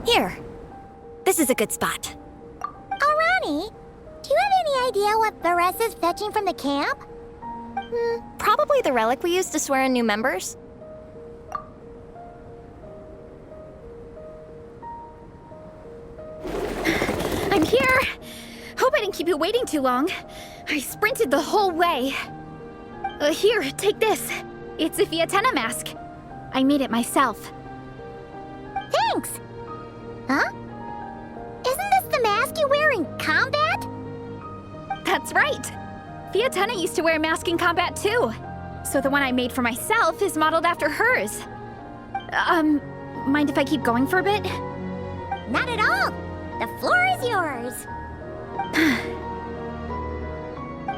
Here. This is a good spot. Ronnie, do you have any idea what Varesa's fetching from the camp? Probably the relic we used to swear in new members. I'm here! Hope I didn't keep you waiting too long. I sprinted the whole way. Here, take this. It's a Fiatena mask. I made it myself. Thanks! Huh? Isn't this the mask you wear in combat? That's right! Fiatena used to wear a mask in combat too. So the one I made for myself is modeled after hers. Mind if I keep going for a bit? Not at all! The floor is yours!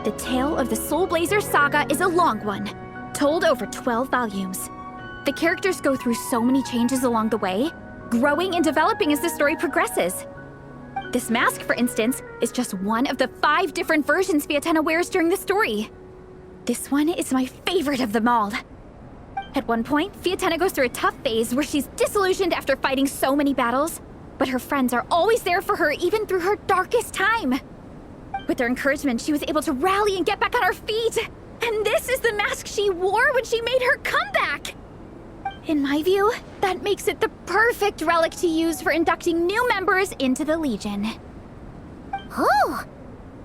The tale of the Soul Blazer saga is a long one, told over 12 volumes. The characters go through so many changes along the way, growing and developing as the story progresses. This mask, for instance, is just one of the 5 different versions Fiatena wears during the story. This one is my favorite of them all. At one point, Fiatena goes through a tough phase where she's disillusioned after fighting so many battles, but her friends are always there for her even through her darkest time. With their encouragement, she was able to rally and get back on her feet. And this is the mask she wore when she made her comeback. In my view, that makes it the perfect relic to use for inducting new members into the Legion. Oh!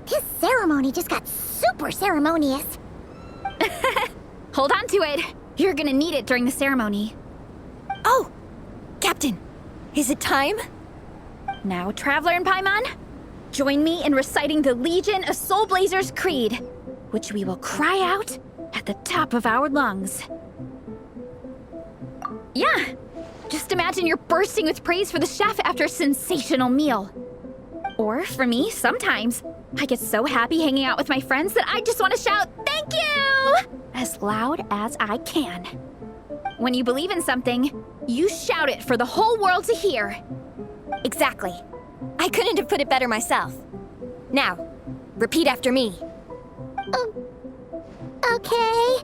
This ceremony just got super ceremonious. Hold on to it. You're gonna need it during the ceremony. Oh! Captain, is it time? Now, Traveler and Paimon, join me in reciting the Legion of Soul Blazers Creed, which we will cry out at the top of our lungs. Yeah, just imagine you're bursting with praise for the chef after a sensational meal. Or, for me, sometimes, I get so happy hanging out with my friends that I just want to shout, "Thank you!" as loud as I can. When you believe in something, you shout it for the whole world to hear. Exactly. I couldn't have put it better myself. Now, repeat after me. Okay.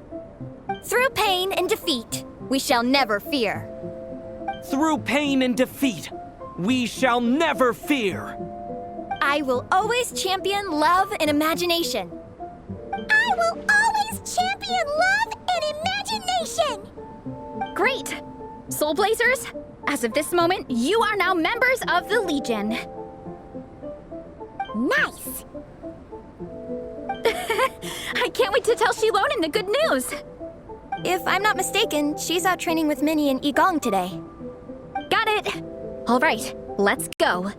Through pain and defeat, we shall never fear. Through pain and defeat, we shall never fear. I will always champion love and imagination. I will always champion love and imagination! Great! Soul Blazers, as of this moment, you are now members of the Legion. Nice! I can't wait to tell Shilonen the good news. If I'm not mistaken, she's out training with Minnie and Igong today. Got it! All right, let's go.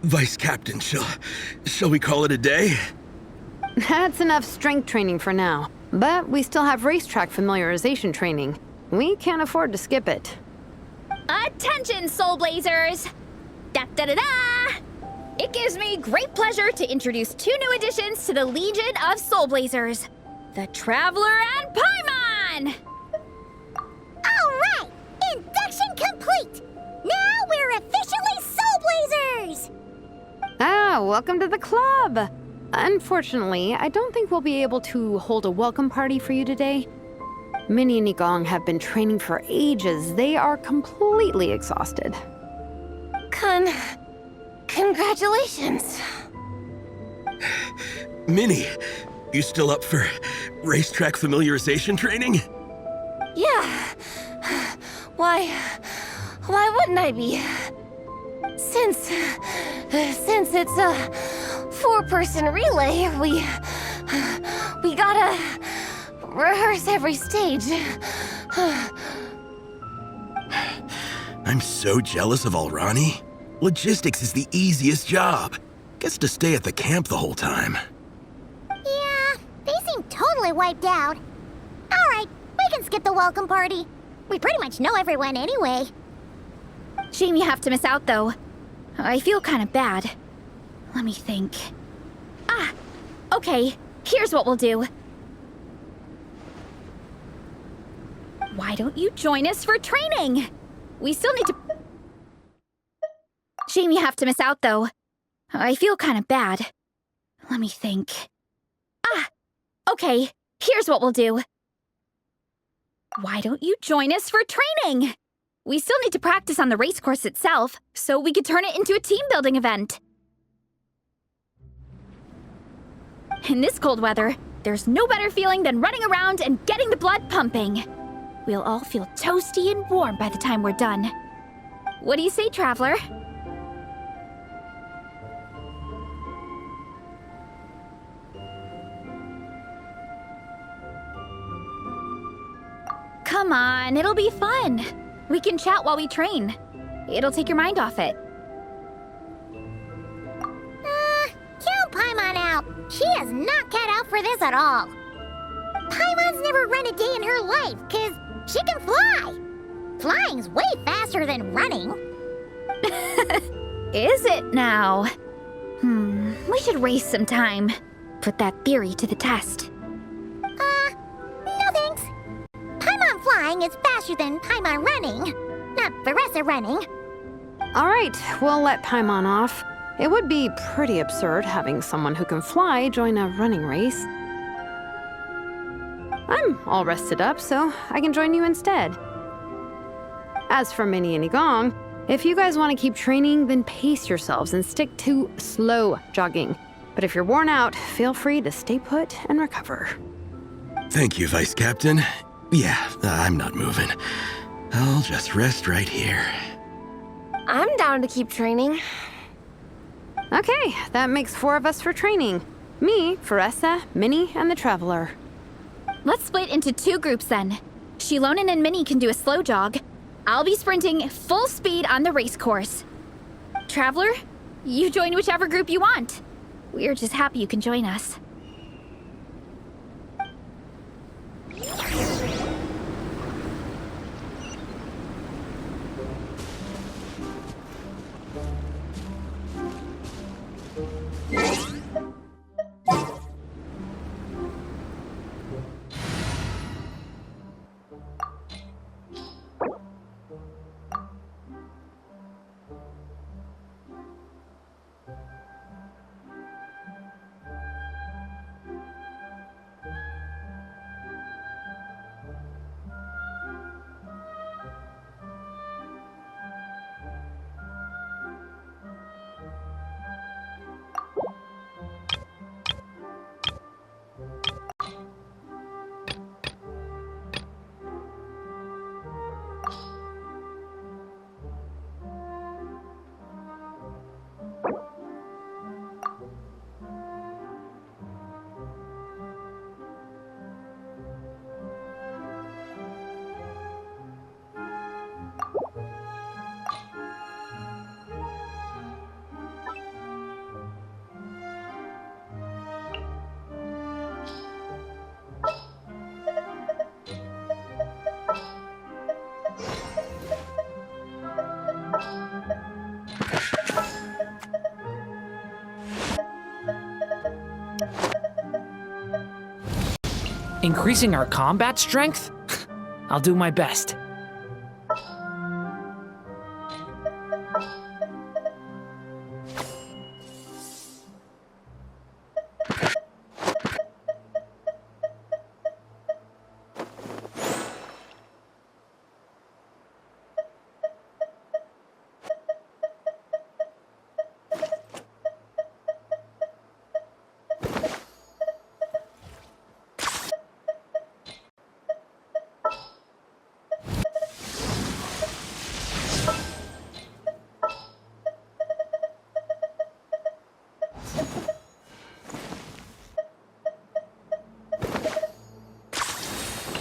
Vice Captain, shall we call it a day? That's enough strength training for now. But we still have racetrack familiarization training. We can't afford to skip it. Attention, Soul Blazers! Da da da da! It gives me great pleasure to introduce two new additions to the Legion of Soul Blazers: the Traveler and Paimon! All right! Induction complete! Now we're officially Soul Blazers! Ah, welcome to the club! Unfortunately, I don't think we'll be able to hold a welcome party for you today. Minnie and Igong have been training for ages. They are completely exhausted. Congratulations. Minnie, you still up for racetrack familiarization training? Yeah. Why wouldn't I be? Since it's a four-person relay, we gotta rehearse every stage. I'm so jealous of Alrani. Logistics is the easiest job. Gets to stay at the camp the whole time. Yeah, they seem totally wiped out. All right, we can skip the welcome party. We pretty much know everyone anyway. Shame you have to miss out, though. I feel kind of bad. Let me think. Ah! Okay, here's what we'll do. Why don't you join us for training? We still need to... Shame you have to miss out, though. I feel kind of bad. Let me think. Ah! Okay, here's what we'll do. Why don't you join us for training? We still need to practice on the race course itself, so we could turn it into a team-building event. In this cold weather, there's no better feeling than running around and getting the blood pumping. We'll all feel toasty and warm by the time we're done. What do you say, Traveler? Come on, it'll be fun. We can chat while we train. It'll take your mind off it. Count Paimon out. She is not cut out for this at all. Paimon's never run a day in her life, 'cause she can fly. Flying's way faster than running. Is it now? We should race sometime. Put that theory to the test. No thanks. Paimon flying is faster than Paimon running. Not Veressa running. All right, we'll let Paimon off. It would be pretty absurd having someone who can fly join a running race. I'm all rested up, so I can join you instead. As for Minnie and Igong, if you guys want to keep training, then pace yourselves and stick to slow jogging. But if you're worn out, feel free to stay put and recover. Thank you, Vice Captain. Yeah, I'm not moving. I'll just rest right here. I'm down to keep training. Okay, that makes 4 of us for training. Me, Veressa, Minnie, and the Traveler. Let's split into 2 groups then. Shilonen and Minnie can do a slow jog. I'll be sprinting full speed on the race course. Traveler, you join whichever group you want. We're just happy you can join us. Increasing our combat strength? I'll do my best.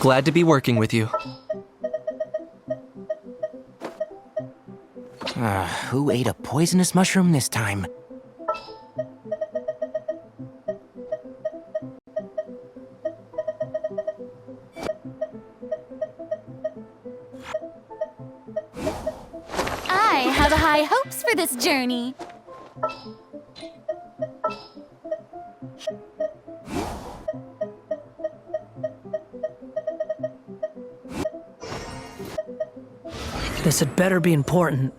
Glad to be working with you. Who ate a poisonous mushroom this time? I have high hopes for this journey. This had better be important.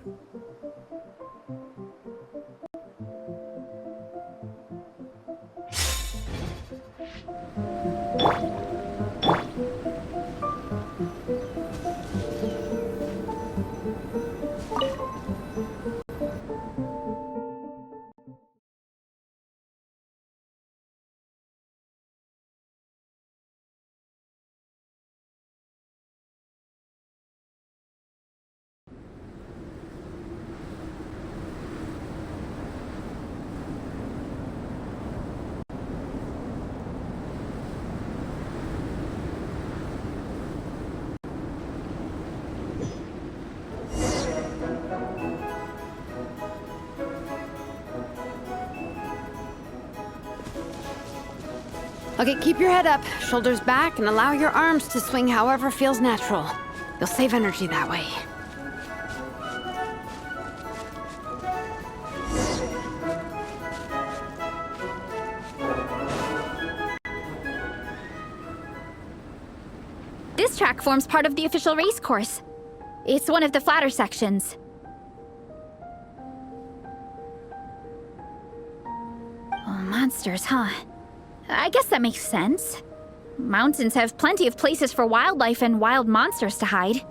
Okay, keep your head up, shoulders back, and allow your arms to swing however feels natural. You'll save energy that way. This track forms part of the official race course. It's one of the flatter sections. Oh, monsters, huh? I guess that makes sense. Mountains have plenty of places for wildlife and wild monsters to hide.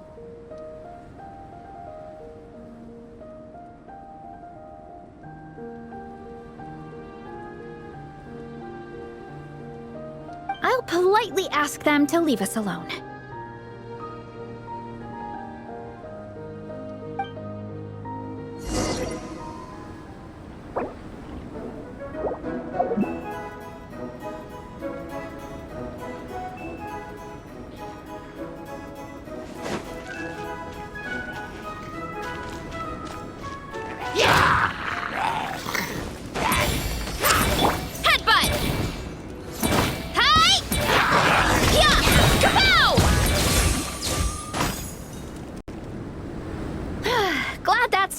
I'll politely ask them to leave us alone.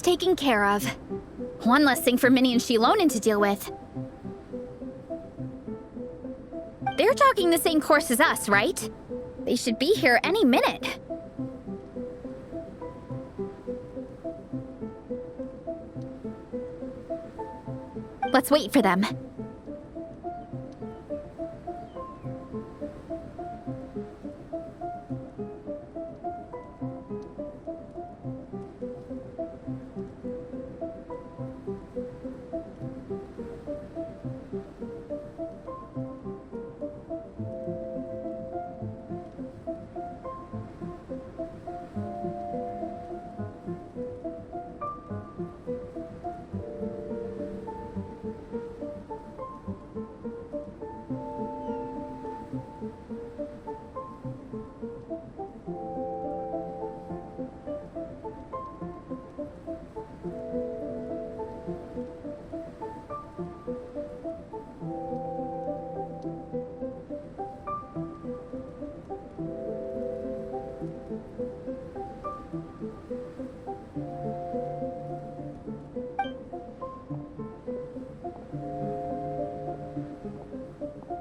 Taken care of. One less thing for Minnie and Shilonin to deal with. They're jogging the same course as us, right? They should be here any minute. Let's wait for them.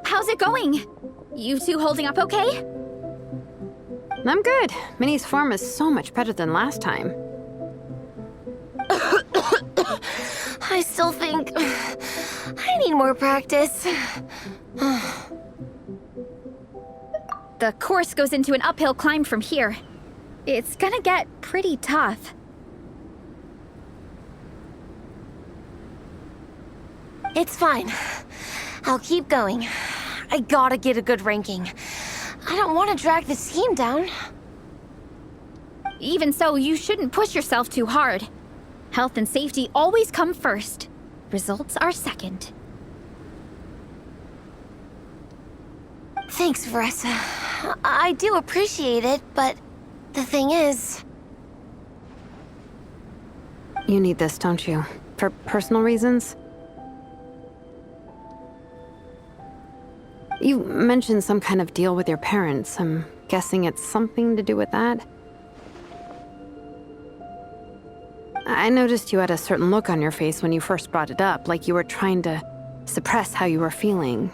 How's it going? You two holding up okay? I'm good. Minnie's form is so much better than last time. I still think I need more practice. The course goes into an uphill climb from here. It's gonna get pretty tough. It's fine. I'll keep going. I gotta get a good ranking. I don't want to drag this team down. Even so, you shouldn't push yourself too hard. Health and safety always come first. Results are second. Thanks, Vanessa. I do appreciate it, but the thing is... You need this, don't you? For personal reasons? You mentioned some kind of deal with your parents. I'm guessing it's something to do with that? I noticed you had a certain look on your face when you first brought it up, like you were trying to suppress how you were feeling.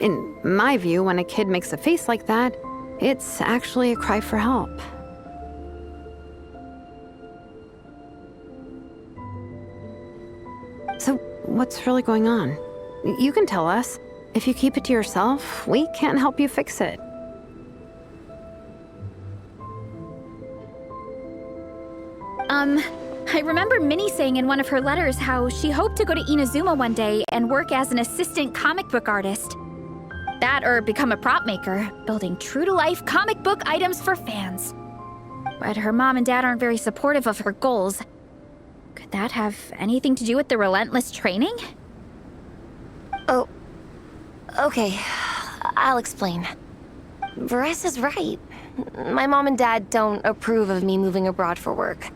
In my view, when a kid makes a face like that, it's actually a cry for help. So, what's really going on? You can tell us. If you keep it to yourself, we can't help you fix it. I remember Minnie saying in one of her letters how she hoped to go to Inazuma one day and work as an assistant comic book artist. That or become a prop maker, building true-to-life comic book items for fans. But her mom and dad aren't very supportive of her goals. Could that have anything to do with the relentless training? Oh, okay. I'll explain. Varesa's right. My mom and dad don't approve of me moving abroad for work.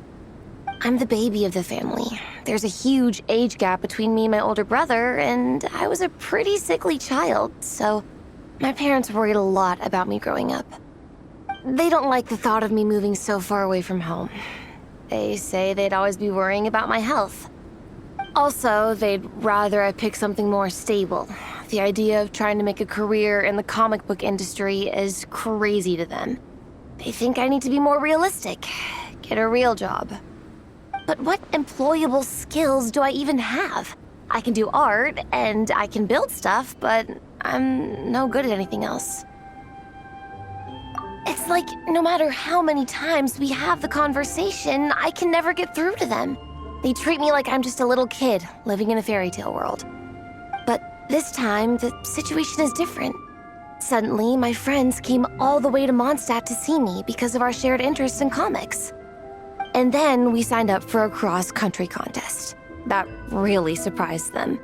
I'm the baby of the family. There's a huge age gap between me and my older brother, and I was a pretty sickly child, so my parents worried a lot about me growing up. They don't like the thought of me moving so far away from home. They say they'd always be worrying about my health. Also, they'd rather I pick something more stable. The idea of trying to make a career in the comic book industry is crazy to them. They think I need to be more realistic, get a real job. But what employable skills do I even have? I can do art, and I can build stuff, but I'm no good at anything else. It's like no matter how many times we have the conversation, I can never get through to them. They treat me like I'm just a little kid living in a fairy tale world. But this time, the situation is different. Suddenly, my friends came all the way to Mondstadt to see me because of our shared interests in comics. And then we signed up for a cross-country contest. That really surprised them.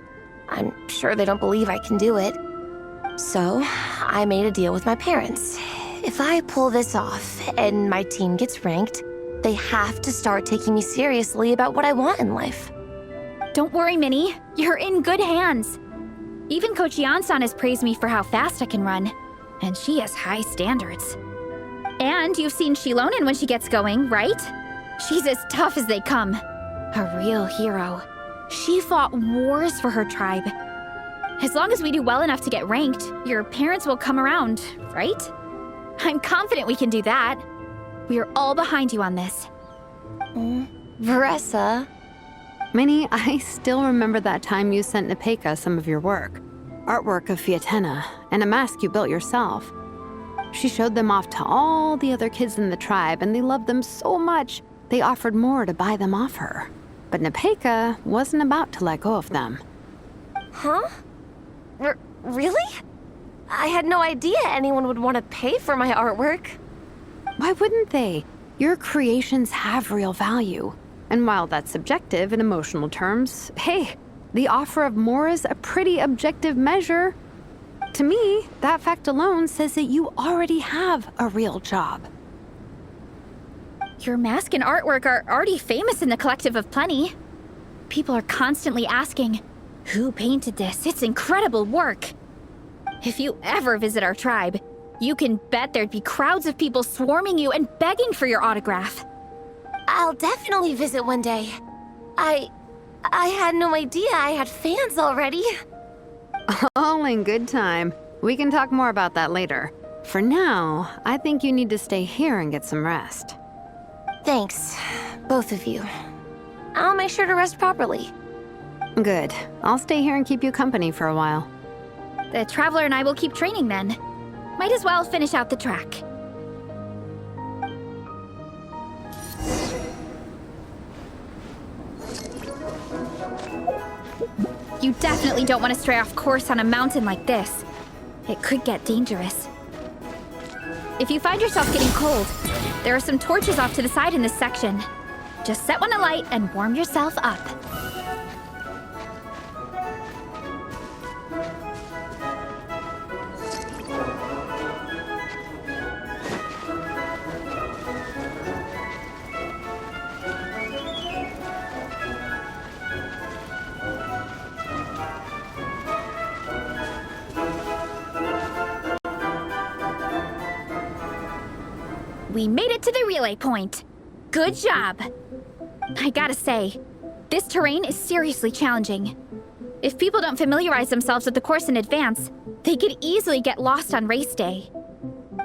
I'm sure they don't believe I can do it. So, I made a deal with my parents. If I pull this off and my team gets ranked, they have to start taking me seriously about what I want in life. Don't worry, Minnie. You're in good hands. Even Coach Yansan has praised me for how fast I can run. And she has high standards. And you've seen Shilonen when she gets going, right? She's as tough as they come. A real hero. She fought wars for her tribe. As long as we do well enough to get ranked, your parents will come around, right? I'm confident we can do that. We are all behind you on this. Varessa. Minnie, I still remember that time you sent Nepeka some of your work. Artwork of Fiatena, and a mask you built yourself. She showed them off to all the other kids in the tribe, and they loved them so much, they offered more to buy them off her. But Nepeka wasn't about to let go of them. Huh? Really? I had no idea anyone would want to pay for my artwork. Why wouldn't they? Your creations have real value. And while that's subjective in emotional terms, hey, the offer of more is a pretty objective measure. To me, that fact alone says that you already have a real job. Your mask and artwork are already famous in the Collective of Plenty. People are constantly asking, who painted this? It's incredible work. If you ever visit our tribe, you can bet there'd be crowds of people swarming you and begging for your autograph. I'll definitely visit one day. I had no idea I had fans already. All in good time. We can talk more about that later. For now, I think you need to stay here and get some rest. Thanks, both of you. I'll make sure to rest properly. Good. I'll stay here and keep you company for a while. The Traveler and I will keep training then. Might as well finish out the track. You definitely don't want to stray off course on a mountain like this. It could get dangerous. If you find yourself getting cold, there are some torches off to the side in this section. Just set one alight and warm yourself up. We made it to the relay point. Good job. I gotta say, this terrain is seriously challenging. If people don't familiarize themselves with the course in advance, they could easily get lost on race day.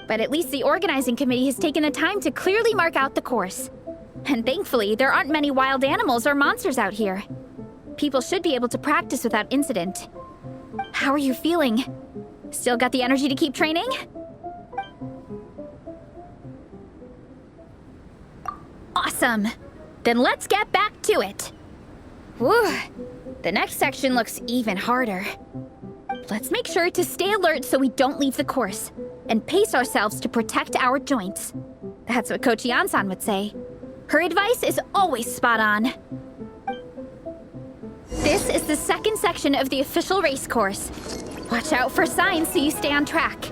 But at least the organizing committee has taken the time to clearly mark out the course. And thankfully, there aren't many wild animals or monsters out here. People should be able to practice without incident. How are you feeling? Still got the energy to keep training? Awesome! Then let's get back to it! Whew! The next section looks even harder. Let's make sure to stay alert so we don't leave the course, and pace ourselves to protect our joints. That's what Coach Yansan would say. Her advice is always spot on. This is the second section of the official race course. Watch out for signs so you stay on track.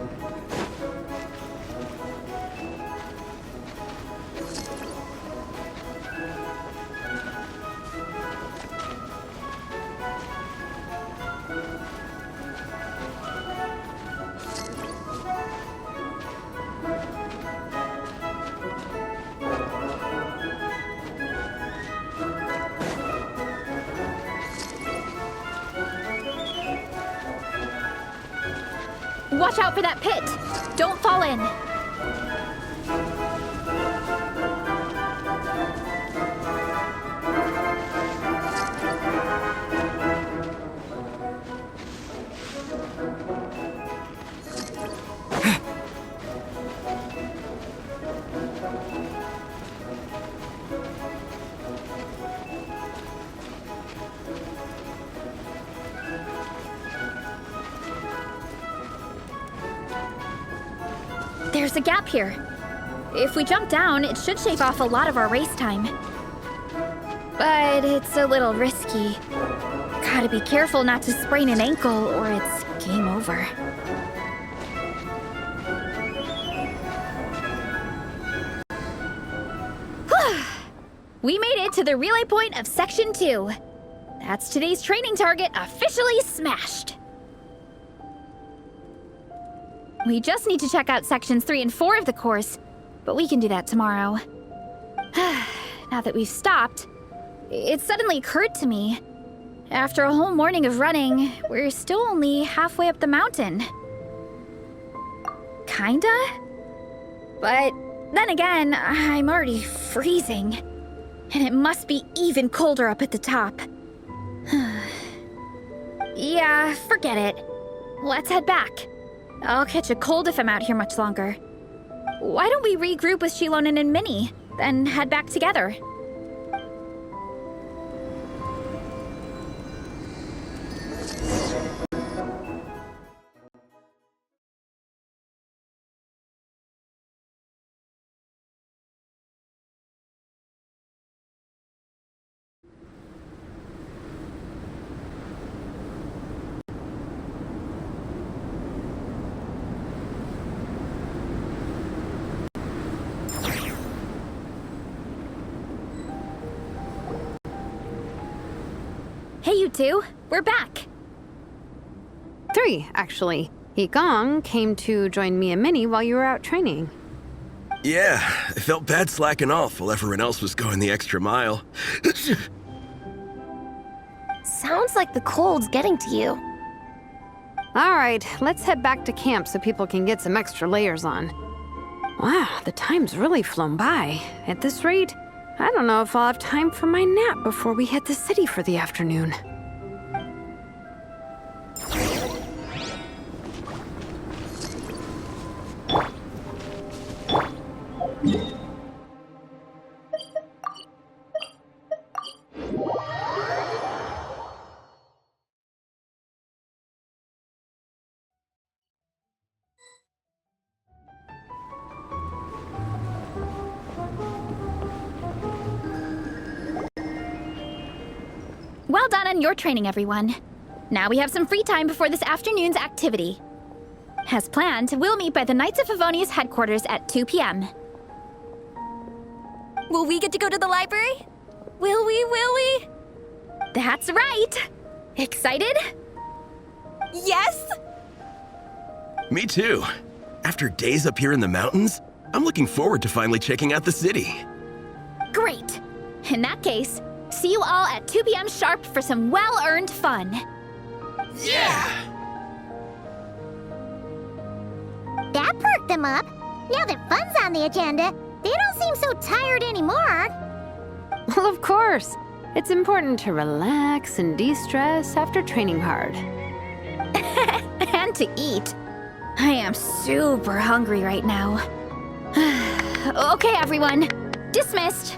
Watch out for that pit! Don't fall in! There's a gap here. If we jump down, it should shave off a lot of our race time. But it's a little risky. Gotta be careful not to sprain an ankle or it's game over. We made it to the relay point of Section 2. That's today's training target officially smashed. We just need to check out Sections 3 and 4 of the course, but we can do that tomorrow. Now that we've stopped, it suddenly occurred to me. After a whole morning of running, we're still only halfway up the mountain. Kinda? But then again, I'm already freezing. And it must be even colder up at the top. Yeah, forget it. Let's head back. I'll catch a cold if I'm out here much longer. Why don't we regroup with Shilonen and Minnie, then head back together? Hey, you two. We're back. 3, actually. Yigong came to join me and Minnie while you were out training. Yeah, I felt bad slacking off while everyone else was going the extra mile. Sounds like the cold's getting to you. All right, let's head back to camp so people can get some extra layers on. Wow, the time's really flown by. At this rate, I don't know if I'll have time for my nap before we hit the city for the afternoon. Well done on your training, everyone. Now we have some free time before this afternoon's activity. As planned, we'll meet by the Knights of Favonia's headquarters at 2 p.m. Will we get to go to the library? Will we? That's right! Excited? Yes! Me too. After days up here in the mountains, I'm looking forward to finally checking out the city. Great! In that case, see you all at 2 p.m. sharp for some well-earned fun. Yeah! That perked them up. Now that fun's on the agenda, they don't seem so tired anymore. Well, of course. It's important to relax and de-stress after training hard. And to eat. I am super hungry right now. Okay, everyone. Dismissed.